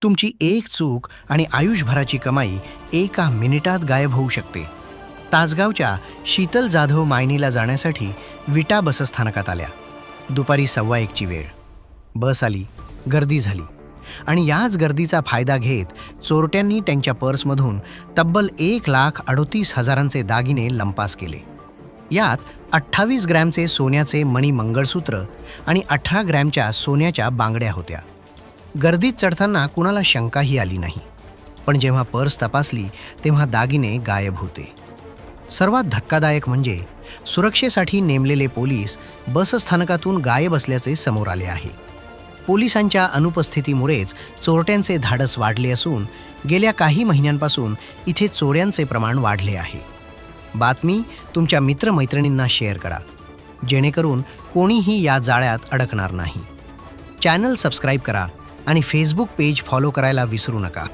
तुमची एक चूक आणि आयुष्यभराची कमाई एका मिनिटात गायब होऊ शकते. तासगावच्या शीतल जाधव मायनीला जाण्यासाठी विटा बसस्थानकात आल्या. दुपारी 1:15ची वेळ. बस आली, गर्दी झाली आणि याच गर्दीचा फायदा घेत चोरट्यांनी त्यांच्या पर्समधून तब्बल 1,38,000चे दागिने लंपास केले. यात 28 ग्रॅमचे सोन्याचे मणी मंगळसूत्र आणि 18 ग्रॅमच्या सोन्याच्या बांगड्या होत्या. गर्दीत चढताना कुणाला शंकाही आली नाही, पण जेव्हा पर्स तपासली तेव्हा दागिने गायब होते. सर्वात धक्कादायक म्हणजे सुरक्षेसाठी नेमलेले पोलीस बसस्थानकातून गायब असल्याचे समोर आले आहे. पोलिसांच्या अनुपस्थितीमुळेच चोरट्यांचे धाडस वाढले असून गेल्या काही महिन्यांपासून इथे चोऱ्यांचे प्रमाण वाढले आहे. बातमी तुमच्या मित्रमैत्रिणींना शेअर करा, जेणेकरून कोणीही या जाळ्यात अडकणार नाही. चॅनल सबस्क्राईब करा आणि फेसबुक पेज फॉलो करायला विसरू नका.